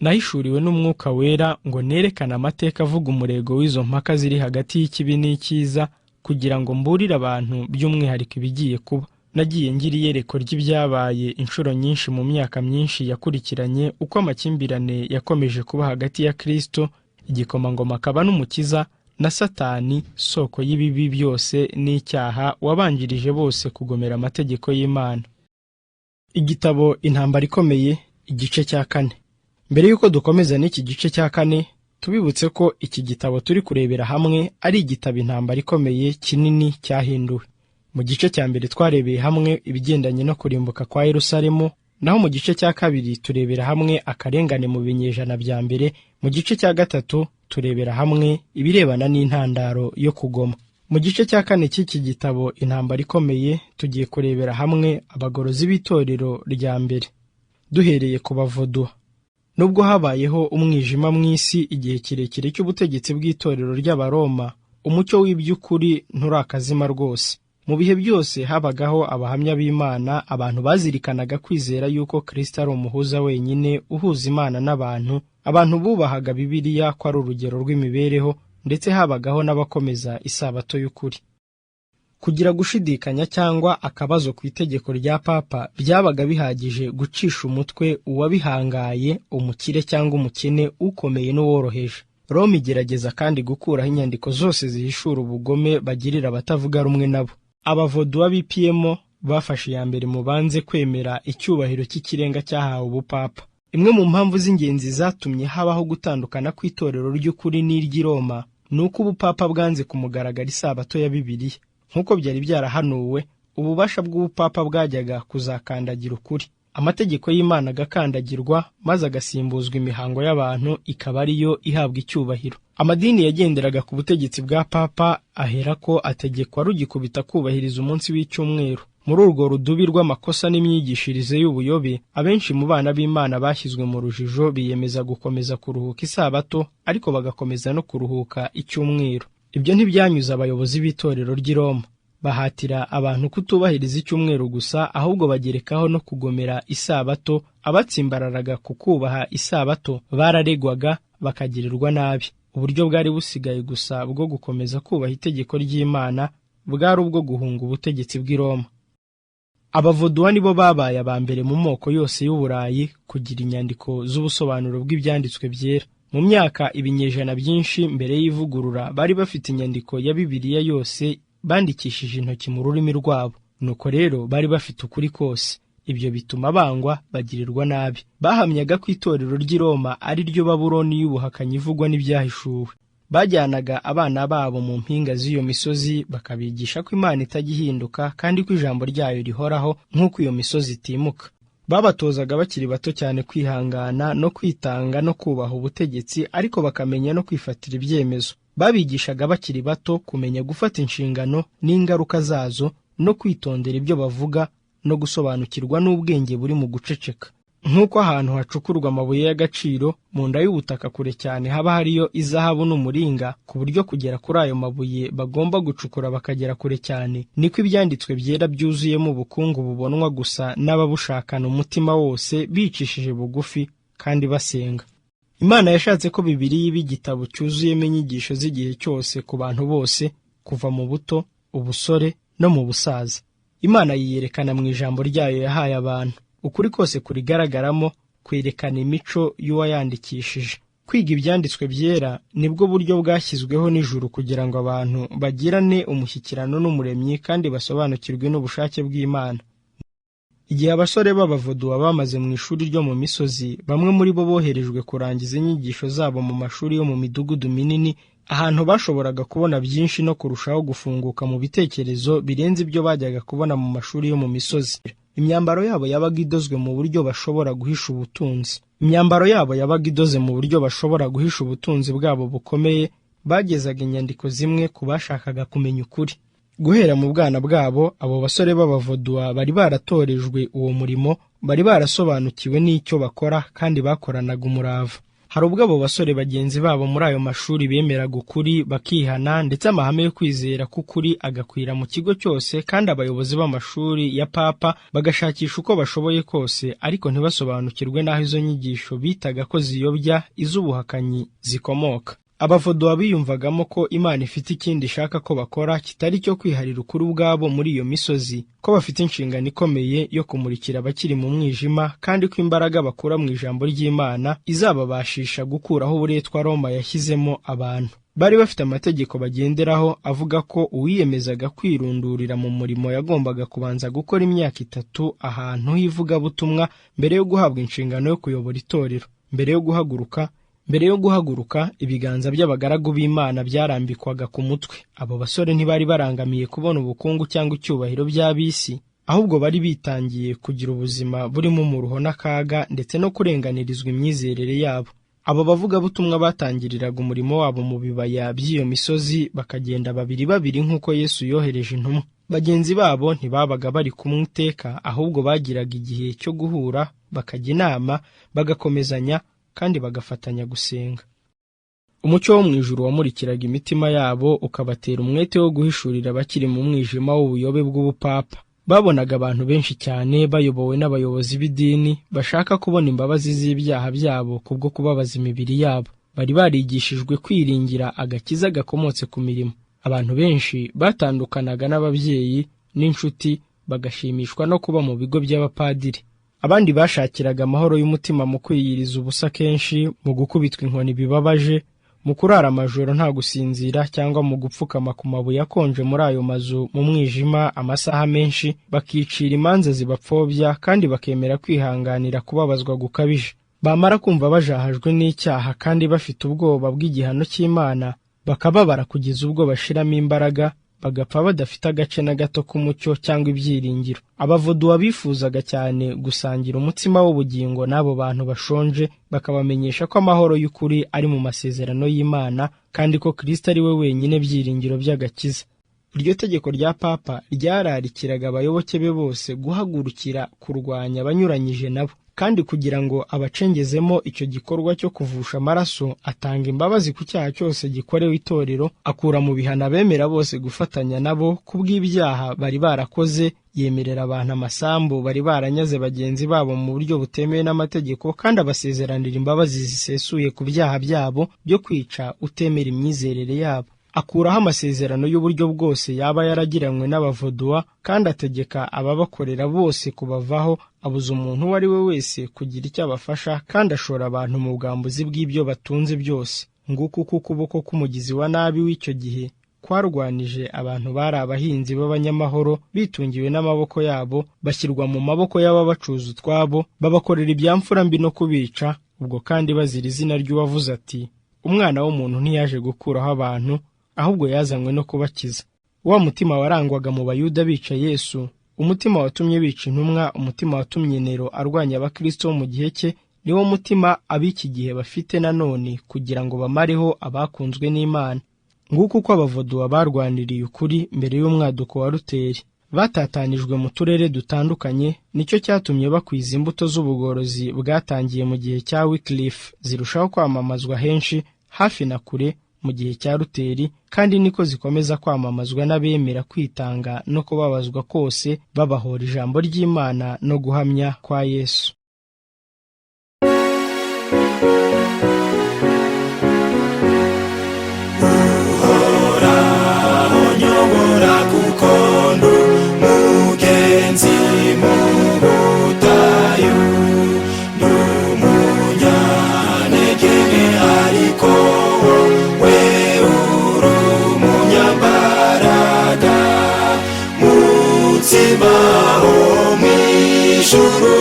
nahishuriwe n'umwuka wera ngo nerekane amateka avuga umurego w'izo mpaka ziri hagati y'ikibi n'icyiza, kugira ngo mburire abantu by'umwihariko ibigiye kuba. Nagiye ngira iyerekwa ry'ibyabaye inshuro nyinshi mu myaka myinshi yakurikiranye, uko amakimbirane yakomeje kuba hagati ya Kristo, igikomangoma akaba n'umukiza, na Satani, soko y'ibibi byose n'icyaha, wabanjirije bose kugomera amategeko y'Imana. Igitabo Intambara Ikomeye, igice cya 4. Mbere yuko dukomeza n'iki gice cya 4, tubibutse ko iki gitabo turi kurebera hamwe ari igitabo Intambara Ikomeye kinini cyahinduwe. Mu gice cya mbere twarebeye hamwe ibigendanye no kurimbuka kwa Yerusalemu, naho mu gice cya 2 turebera hamwe akarengane mu binyejana bya mbere, mu gice cya 3 turebera hamwe ibirebana n'intandaro yo kugoma. Mu gice cya 4 cy'iki gitabo Intambara Ikomeye tugiye kurebera hamwe abagorozi b'itorero rya mbere, duhereye ku Bavoduwa. Nubwo habayeho umwijima mu isi igihe kirekire cy'ubutegetsi bw'itorero ry'Abaroma, umucyo w'iby'ukuri nturakazima rwose. Mu bihe byose habagaho abahamya b'Imana, abantu bazirikanaga kwizera yuko Kristo ari umuhuza wenyine uhuza Imana n'abantu. Abantu bubahaga Bibiliya ko ari urugero rw'imibereho, ndetse habagaho n'abakomeza isabato y'ukuri. Kugira gushidikanya cyangwa akabazo ku itegeko rya Papa byabaga bihagije gucisha umutwe uwabihangaye, umukire cyangwa umukene, ukomeye n'uworoheje. Roma igerageza kandi gukuraho inyandiko zose zihishura ubugome bagirira abatavuga rumwe nabo. Abavoduwa b'ipiyemo bafashe iya mbere mu banze kwemera icyubahiro cy'ikirenga cyahawe ubupapa. Imwe mu mpamvu z'ingenzi zatumye habaho gutandukana kw'itorero ry'ukuri n'iry'i Roma ni uko ubupapa bwanze kumugaragara isabato ya Bibiliya. Nk'uko byari byarahanuwe, ububasha bw'ubupapa bwajyaga kuzakandagira ukuri. Amategeko y'Imana agakandagirwa, maze agasimbuzwa imihango y'abantu, ikaba ariyo ihabwa icyubahiro. Amadini yagenderaga ku butegetsi bwa Papa aherako ategekwa rugikubita kubahiriza umunsi w'icyumweru. Muri urwo rudubi rw'amakosa n'imyigishirize y'ubuyobe, abenshi mu bana b'Imana bashyizwe mu rujijo biyemeza gukomeza kuruhuka isabato, ariko bagakomeza no kuruhuka icyumweru. Ibyo ntibyanyuze abayobozi b'itorero ry'i Roma. Bahatira abantu kutubahiriza icyumweru gusa, ahubwo bagerekaho no kugomera isabato. Abatsimbararaga ku kubaha isabato bararegwaga bakagirirwa nabi. Uburyo bwari busigaye gusa bwo gukomeza kubaha itegeko ry'Imana bwari ubwo guhunga ubutegetsi bw'i Roma. Abavoduwa nibo babaye aba mbere mu moko yose y'Uburayi kugira inyandiko z'ubusobanuro bw'ibyanditswe byera. Mu myaka ibinyejana byinshi mbere y'ivugurura bari bafite inyandiko ya Bibiliya yose bandikishije intoki mu rurimi rwabo. Nuko rero bari bafite ukuri kose. Ibyo bituma bangwa, bagirirwa nabi. Bahamyaga ko itorero ry'i Roma ari ryo Babuloni y'ubuhakanyi ivugwa n'Ibyahishuwe. Bajyanaga abana babo mu mpinga z'iyo misozi bakabigisha ko Imana itajya ihinduka kandi ko ijambo ryayo rihoraho nk'uko iyo misozi itimuka. Babatozaga bakiri bato cyane kwihangana no kwitanga no kubaha ubutegetsi, ariko bakamenya no kwifatira ibyemezo. Babigishaga bakiri bato kumenya gufata inshingano n'ingaruka zazo, no kwitondera ibyo bavuga, no gusobanukirwa n'ubwenge buri mu guceceka. Nk'uko ahantu hacukurwa amabuye y'agaciro mu nda y'ubutaka kure cyane haba hariyo izahabu n'umuringa, ku buryo kugera kuri ayo mabuye bagomba gucukura bakagera kure cyane, niko ibyanditswe byera byuzuyemo ubukungu bubonwa gusa n'ababushakana umutima wose, bicishije bugufi kandi basenga. Imana yashatse ko Bibiliya iba igitabo cyuzuyemo inyigisho z'igihe cyose ku bantu bose, kuva mu buto, ubusore no mu busaza. Imana yiyerekana mu ijambo ryayo yahaye abantu. Ukuri kose kurigaragaramo kwerekana imico y'uwayandikishije. Kwiga ibyanditswe byera nibwo buryo bwashyizweho n'ijuru kugira ngo abantu bagirane umushyikirano n'Umuremyi kandi basobanukirwe n'ubushake bw'Imana. Igihe abasore b'Abavoduwa bamaze mu ishuri ryo mu misozi, bamwe muri bo boherejwe kurangiza inyigisho zabo mu mashuri yo mu midugudu minini, ahantu bashoboraga kubona byinshi no kurushaho gufunguka mu bitekerezo birenze ibyo bajyaga kubona mu mashuri yo mu misozi. Imyambaro yabo yabaga idozwe mu buryo bashobora guhisha ubutunzi. Bwabo bukomeye. Bagezaga inyandiko zimwe ku bashakaga kumenya ukuri. Guhera mu bwana bwabo, abo basore b'Abavoduwa bari baratorejwe uwo murimo, bari barasobanukiwe n'icyo bakora kandi bakoranaga umurava. Hari ubwo abo basore bagenzi babo muri ayo mashuri bemeraga ukuri bakihana, ndetse amahame yo kwizera k'ukuri agakwira mu kigo cyose, kandi abayobozi b'amashuri ya papa bagashakisha uko bashoboye kose, ariko ntibasobanukirwe n'aho izo nyigisho bitaga ko ziyobya iz'ubuhakanyi zikomoka. Abavoduwa biyumvagamo ko Imana ifite ikindi ishaka ko bakora kitari cyo kwiharira ukuri ubwabo muri iyo misozi, ko bafite inshingano ikomeye yo kumurikira abakiri mu mwijima, kandi ko imbaraga bakura mu ijambo ry'Imana izababashisha gukuraho uburetwa Roma yashyizemo abantu. Bari bafite amategeko bagenderaho avuga ko uwiyemezaga kwirundurira mu murimo yagombaga kubanza gukora imyaka 3 ahantu h'ivugabutumwa mbere yo guhabwa inshingano yo kuyobora itorero. Mbere yo guhaguruka ibiganza by'abagaragu b'Imana byarambikwaga ku mutwe. Abo basore ntibari barangamiye kubona ubukungu cyangwa icyubahiro by'abisi, ahubwo bari bitangiye kugira ubuzima burimo umuruho n'akaga, ndetse no kurenganirizwa imyizerere yabo. Abo bavugabutumwa batangiriraga umurimo wabo mu bibaya by'iyo misozi, bakagenda babiri nk'uko Yesu yohereje intumwa. Bagenzi babo ntibabaga bari kumwe iteka, ahubwo bagiraga igihe cyo guhura, bakajya inama, bagakomezanya, kandi bagafatanya gusenga. Umucyo wo mu ijuru wamurikiraga imitima yabo, ukabatera umwete wo guhishurira abakiri mu mwijima w'ubuyobe bw'ubupapa. Babonaga abantu benshi cyane bayobowe n'abayobozi b'idini bashaka kubona imbabazi z'ibyaha byabo kubwo kubabaza imibiri yabo. Bari barigishijwe kwiringira agakiza gakomotse ku mirimo. Abantu benshi batandukanaga n'ababyeyi n'inshuti, bagashimishwa no kuba mu bigo by'abapadiri. Abandi bashakiraga amahoro y'umutima mu kwiyiriza ubusa kenshi, mu gukubitwa inkoni bibabaje, mu kurara amajoro nta gusinzira, cyangwa mu gupfukama ku mabuye akonje muri ayo mazu mu mwijima amasaha menshi, bakicira imanza zibapfobya, kandi bakemera kwihanganira kubabazwa gukabije. Bamara kumva bajahajwe n'icyaha kandi bafite ubwoba bw'igihano cy'Imana, bakababara kugeza ubwo bashiramo imbaraga, bagapfa badafite agace na gato k'umucyo cyangwa ibyiringiro. Abavoduwa bifuzaga cyane gusangira umutsima w'ubugingo n'abo bantu bashonje, bakabamenyesha ko amahoro y'ukuri ari mu masezerano y'Imana, kandi ko Kristo ari we wenyine byiringiro by'agakiza. Iryo tegeko rya papa ryararikiraga abayoboke be bose guhagurukira kurwanya abanyuranyije nabo, kandi kugira ngo abacengezemo icyo gikorwa cyo kuvusha amaraso, atanga imbabazi ku cyaha cyose gikorewe itorero, akura mu bihano abemera bose gufatanya nabo kubw'ibyaha bari barakoze, yemerera abantu amasambu bari baranyaze bagenzi babo mu buryo butemewe n'amategeko, kandi abasezeranira imbabazi zisesuye ku byaha byabo byo kwica utemera imyizerere yabo. Akuraho amasezerano y'uburyo bwose yaba yaragiranywe n'abavoduwa, kandi ategeka ababakorera bose kubavaho, abuza umuntu uwo ari we wese kugira icyo abafasha, kandi ashora abantu mu bwambuzi bw'ibyo batunze byose. Nguko uko ukuboko k'umugizi wa nabi w'icyo gihe kwarwanije abantu bari abahinzi b'abanyamahoro, bitungiwe n'amaboko yabo, bashyirwa mu maboko y'ababacuza utwabo, babakorera ibyamfura mbi no kubica. Ubwo kandi bazira izina ry'uwavuze ati, umwana w'umuntu ntiyaje gukuraho abantu, ahubwo yazanywe no kubakiza. Wa mutima warangwaga mu Bayuda bica Yesu, umutima watumye bica intumwa, umutima watumye Nero arwanya abakristo mu gihe cye, niwo mutima ab'iki gihe bafite nanone, kugira ngo bamareho abakunzwe n'Imana. Nguko uko abavoduwa barwaniriye ukuri mbere y'umwaduko wa Luteri. Batatanijwe mu turere dutandukanye, nicyo cyatumye bakwiza imbuto z'ubugorozi bwatangiye mu gihe cya Wycliffe zirushaho kwamamazwa henshi, hafi na kure, mu gihe cya Luteri, kandi niko zikomeza kwamamazwa n'abemera kwitanga no kubabazwa kose, babahora ijambo ry'Imana no guhamya kwa Yesu. Uhoraho nyobora kuko ndi umugenzi mu butayu, ndi umunyantege nke ariko wowe uri umunyambaraga. Mutsima wo mw'ijuru